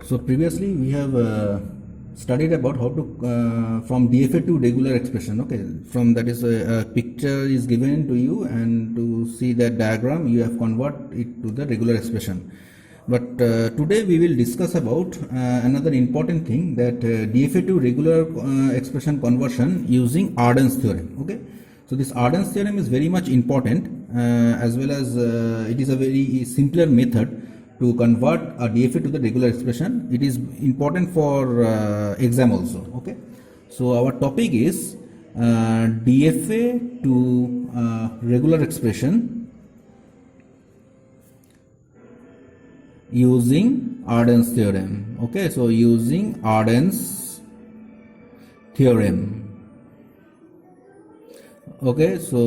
So previously we have studied about how to from DFA to regular expression. Okay, from that is a picture is given to you, and to see that diagram you have convert it to the regular expression. But today we will discuss about another important thing, that DFA to regular expression conversion using Arden's theorem. Okay, so this Arden's theorem is very much important, as well as it is a very simpler method to convert a DFA to the regular expression. It is important for exam also. Okay, so our topic is DFA to regular expression using Arden's theorem. Okay, so using Arden's theorem. Okay, so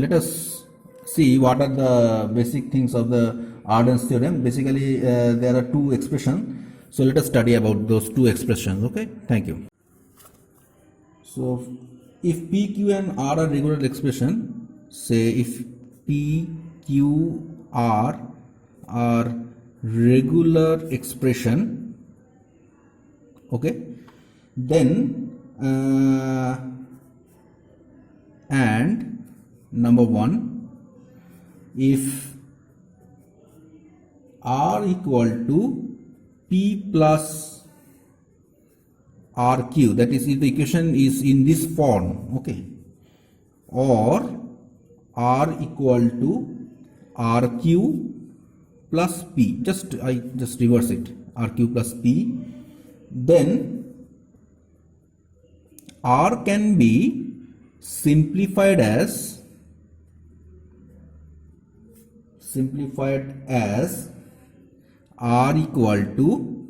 let us see what are the basic things of the Arden's theorem. Basically there are two expressions, so let us study about those two expressions. Okay, thank you. So if P, Q and R are regular expression, say if P, Q, R are regular expression, okay, then and number one, if R equal to P plus RQ, that is if the equation is in this form, okay, or R equal to RQ plus P, I just reverse it, RQ plus P, then R can be simplified as R equal to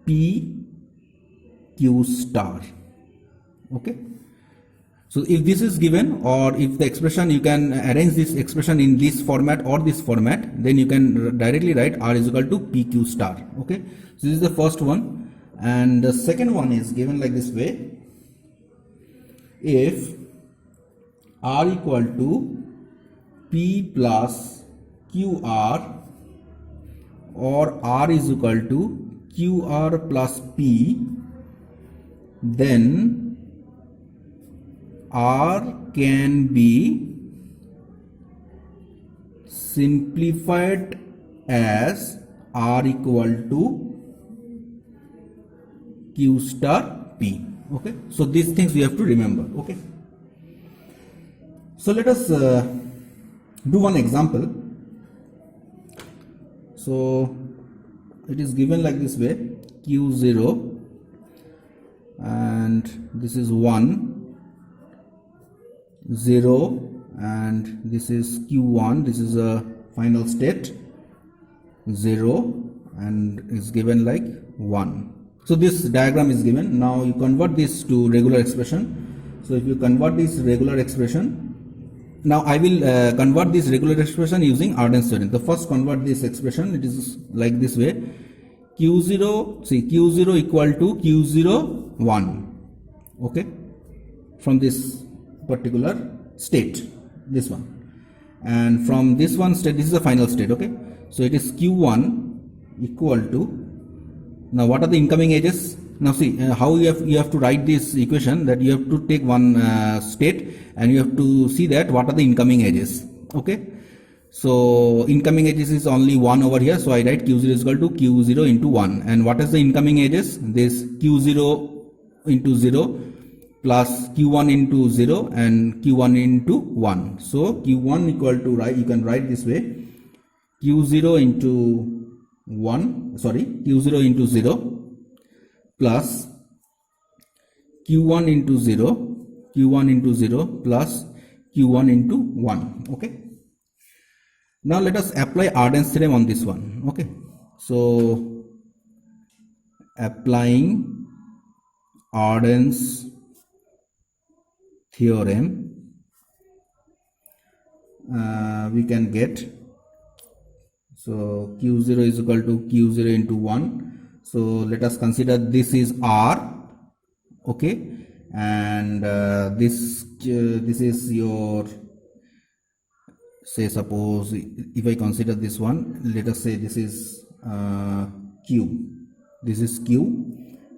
P Q star. Okay, so if this is given, or if the expression, you can arrange this expression in this format or this format, then you can directly write R is equal to PQ star. Okay, so this is the first one, and the second one is given like this way: if R equal to P plus QR, or R is equal to QR plus P, then R can be simplified as R equal to Q star P. Okay, so these things we have to remember. Okay, so let us do one example. So it is given like this way: Q0, and this is 1, 0, and this is Q1, this is a final state, 0, and is given like 1. So this diagram is given. Now you convert this to regular expression. So if you convert this regular expression, now I will convert this regular expression using Arden's theorem. The first convert this expression, it is like this way: Q0, see, Q0 equal to Q0 1. Okay, from this particular state, this one, and from this one state, this is the final state. Okay, so it is Q1 equal to, now what are the incoming edges? Now see how you have to write this equation, that you have to take one state and you have to see that what are the incoming edges. Okay, so incoming edges is only 1 over here, so I write Q0 is equal to Q0 into 1. And what is the incoming edges? This Q0 into 0 plus Q1 into 0 and Q1 into 1. So Q1 equal to, right, you can write this way: Q0 into 1, sorry, Q0 into 0 plus Q1 into 0, Q1 into 0 plus Q1 into 1. Okay, now let us apply Arden's theorem on this one. Okay, so applying Arden's theorem, we can get, so Q0 is equal to Q0 into 1. So let us consider this is R. Okay, and this is your, say suppose if I consider this one, let us say this is q. This is q,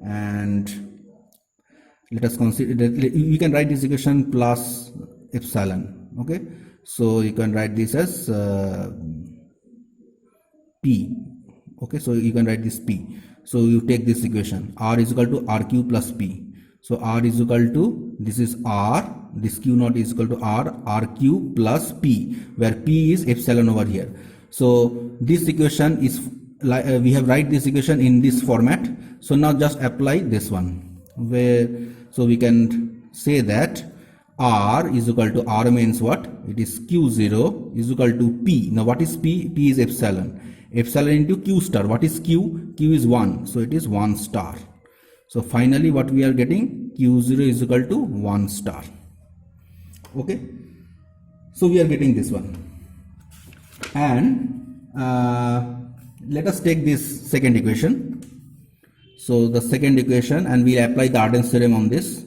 and let us consider that you can write this equation plus epsilon. Okay, so you can write this as p. Okay, so you can write this p. So you take this equation, r is equal to rq plus p. So r is equal to, this is r, this q naught is equal to rq plus p, where p is epsilon over here. So this equation is like we have write this equation in this format. So now just apply this one, where so we can say that r is equal to, r means what? It is q0 is equal to p. Now what is p? P is epsilon. Epsilon into q star. What is q? Q is 1. So it is 1 star. So finally what we are getting? q0 is equal to 1 star. Okay. So we are getting this one. And let us take this second equation. So the second equation, and we apply the Arden's theorem on this.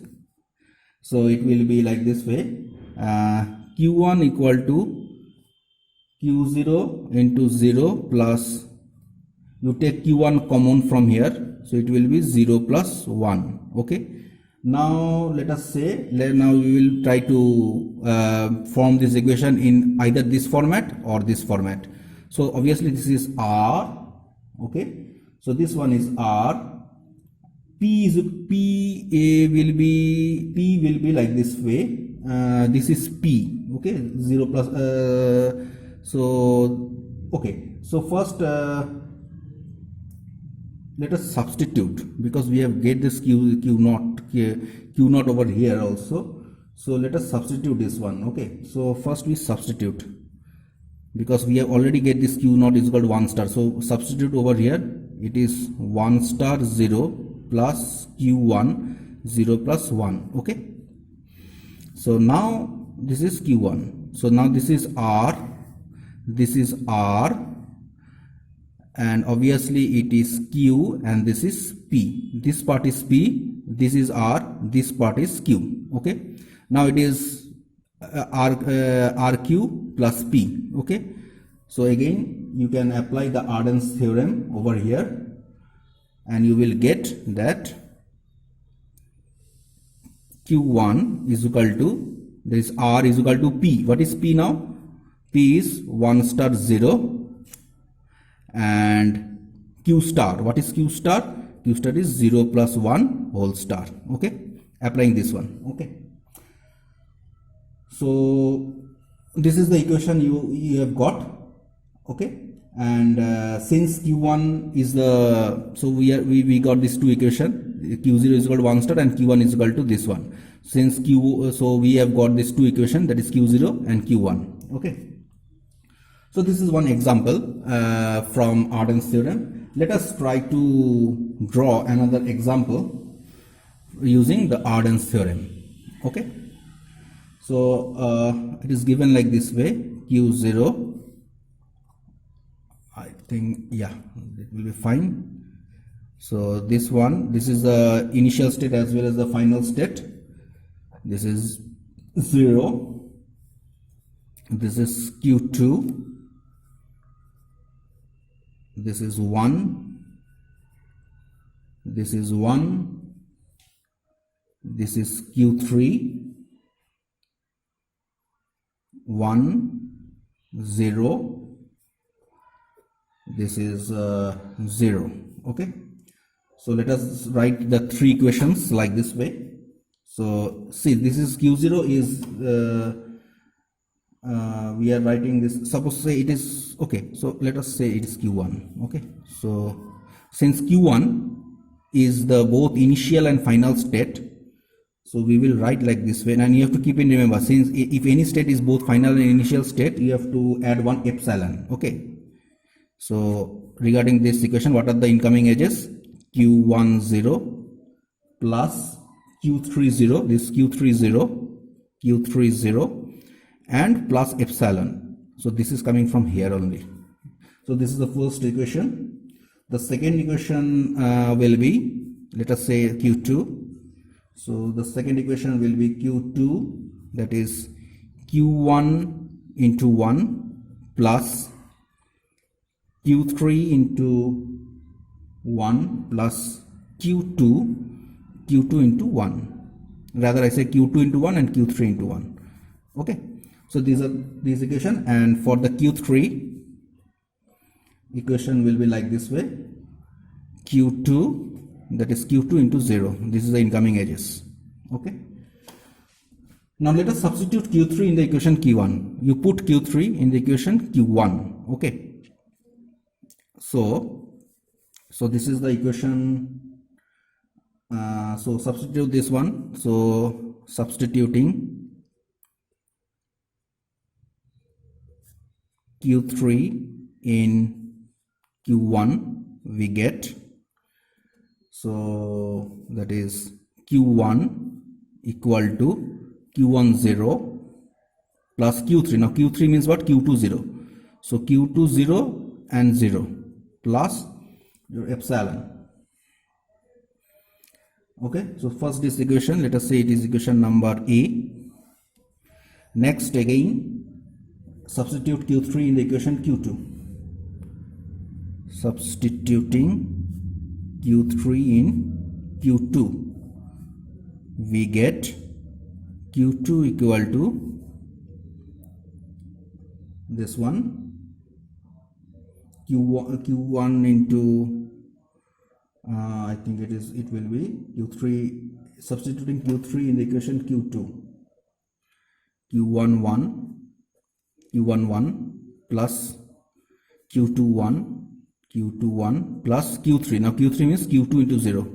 So it will be like this way. q1 equal to q0 into 0 plus, you take q1 common from here, so it will be 0 plus 1. Okay, now let us say, now we will try to form this equation in either this format or this format. So obviously this is r. Okay, so this one is r. P will be like this way. This is p. Okay, 0 plus so okay, so first let us substitute, because we have get this q naught over here also. So let us substitute this one. Okay, so first we substitute, because we have already get this q naught is equal to 1 star. So substitute over here, it is 1 star 0 plus q1 0 plus 1. Okay, so now this is q1. So now this is r, this is r, and obviously it is q, and this is p. This part is p, this is r, this part is q. Okay, now it is rq plus p. Okay, so again you can apply the Arden's theorem over here, and you will get that q1 is equal to, this r is equal to p. What is p now? P is 1 star 0, and q star, what is q star? Q star is 0 plus 1 whole star. Okay, applying this one. Okay, so this is the equation you have got. Okay, and since q1 is the, so we got these two equation, q0 is equal to 1 star and q1 is equal to this one. Since q, so we have got these two equation, that is q0 and q1. Okay, so this is one example from Arden's theorem. Let us try to draw another example using the Arden's theorem. Okay, so it is given like this way, q0, I think, yeah, it will be fine. So this one, this is the initial state as well as the final state. This is 0, this is q2, this is 1, this is 1, this is q3, 1, 0, this is 0. Okay, so let us write the three equations like this way. So see, this is q0 is we are writing this, suppose say it is, okay, so let us say it is q1. Okay, so since q1 is the both initial and final state, so we will write like this way. And you have to keep in remember, since if any state is both final and initial state, you have to add one epsilon. Okay, so regarding this equation, what are the incoming edges? q1 0 plus q3 0, this q3 0, q3 0, and plus epsilon. So this is coming from here only. So this is the first equation. The second equation will be, let us say q2. So the second equation will be q2, that is q1 into 1 plus q3 into 1 plus q2 into 1, rather I say q2 into 1 and q3 into 1. Okay, so these are these equation, and for the q3 equation will be like this way: q2, that is q2 into 0, this is the incoming edges. Okay, now let us substitute q3 in the equation q1. You put q3 in the equation q1. Okay, so this is the equation. So substitute this one. So substituting q3 in q1, we get, so that is q1 equal to q1 0 plus q3. Now q3 means what? q2 0. So q2 0 and 0 plus your epsilon. Okay, so first this equation, let us say it is equation number A. Next again substitute q3 in the equation q2. Substituting q3 in q2, we get q2 equal to this one, q1 into I think it will be q3, substituting q3 in the equation q2, q11 plus q21 plus q3. Now q3 means q2 into 0,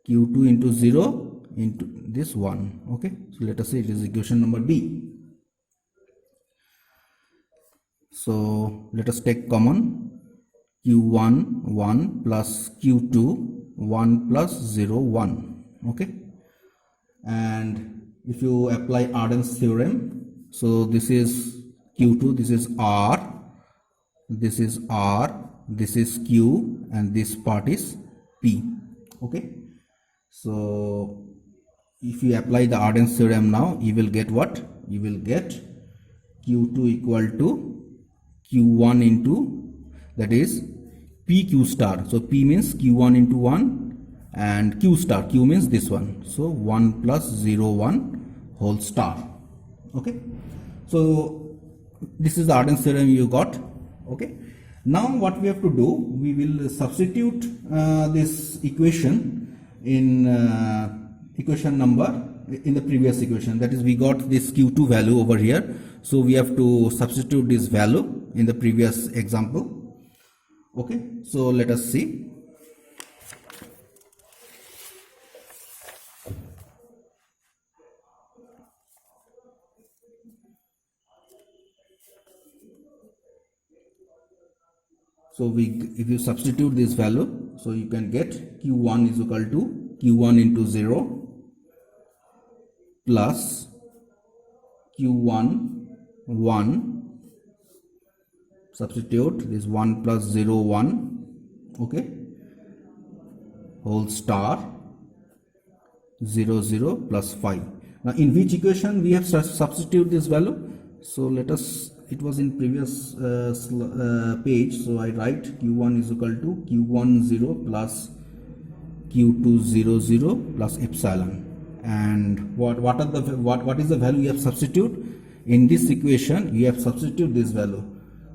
q2 into 0 into this 1. Okay, so let us say it is equation number B. So let us take common, q1 1 plus q2 1 plus 0 1. Okay, and if you apply Arden's theorem, so this is q2, this is r, this is r, this is q, and this part is p. Okay, so if you apply the Arden's theorem now, you will get what? You will get q2 equal to q1 into, that is pq star. So p means q1 into 1 and q star, q means this one, so 1 plus 0 1 whole star. Okay, so this is the Arden's theorem you got. Okay, now what we have to do, we will substitute this equation in equation number in the previous equation, that is we got this q2 value over here, so we have to substitute this value in the previous example. Okay, so let us see. So if you substitute this value, so you can get q1 is equal to q1 into 0 plus q1 1, substitute this 1 plus 0 1, okay, whole star 0 0 plus 5. Now in which equation we have substitute this value? So let us, it was in previous page, so I write q1 is equal to q1 0 plus q2 0 0 plus epsilon. And what is the value you have substitute in this equation? You have substitute this value,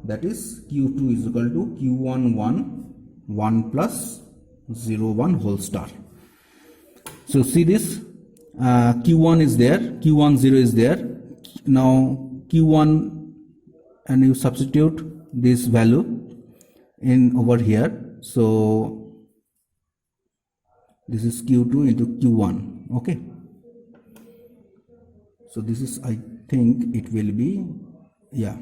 that is q2 is equal to q1 1 plus 0 1 whole star. So see this, q1 is there, q1 0 is there. Now q1, and you substitute this value in over here, so this is q2 into q1. Okay, so this is, I think it will be, yeah,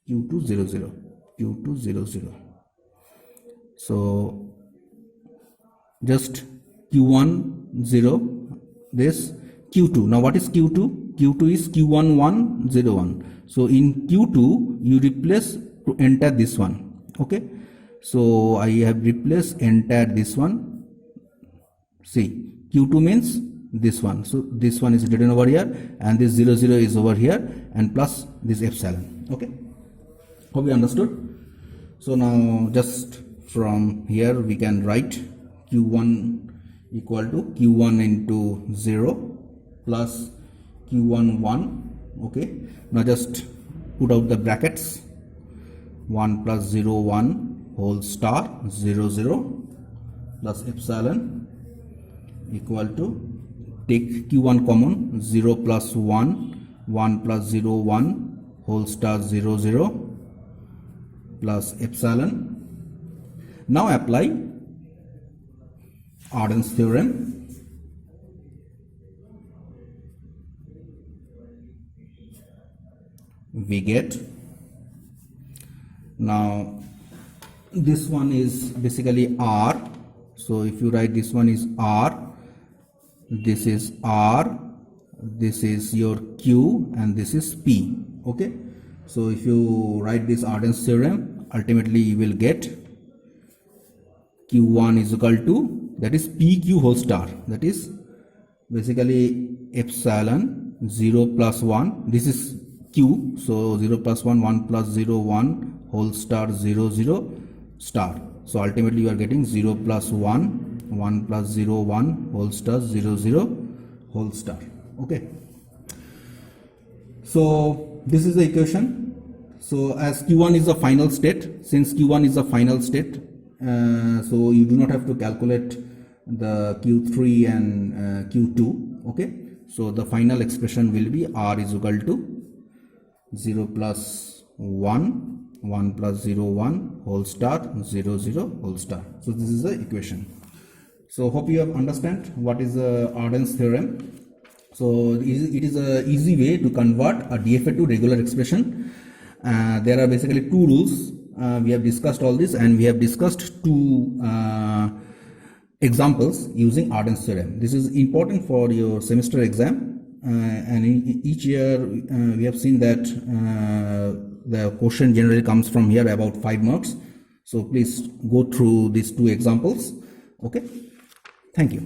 q2 0 0, q2 0 0. So just q1 0, this q2. Now what is q2? q2 is q1 1 0 1. So in q2 you replace to enter this one. Okay, so I have replaced entire this one. See, q2 means this one. So this one is written over here, and this 0 0 is over here, and plus this epsilon. Okay, hope you understood. So now just from here we can write q1 equal to q1 into 0 plus q1 1. Okay, now just put out the brackets. 1 plus 0 1 whole star 0 0 plus epsilon equal to, take q1 common, 0 plus 1 1 plus 0 1 whole star 0 0 plus epsilon. Now apply Arden's theorem. We get, now this one is basically R. So if you write this one is R, this is R, this is your Q, and this is P. Okay, so if you write this Arden's theorem, ultimately you will get Q1 is equal to, that is PQ whole star, that is basically epsilon 0 plus 1, this is Q, so 0 plus 1 1 plus 0 1 whole star 0 0 star. So ultimately you are getting 0 plus 1 1 plus 0 1 whole star 0 0 whole star. Okay, so this is the equation. So as q1 is the final state, since q1 is the final state, so you do not have to calculate the q3 and q2. Okay, so the final expression will be R is equal to 0 plus 1 1 plus 0 1 whole star 0 0 whole star. So this is the equation. So hope you have understand what is the Arden's theorem. So it is a easy way to convert a DFA to regular expression. There are basically two rules. We have discussed all this, and we have discussed two examples using Arden's theorem. This is important for your semester exam. And in each year we have seen that the question generally comes from here about 5 marks. So please go through these two examples. Okay, thank you.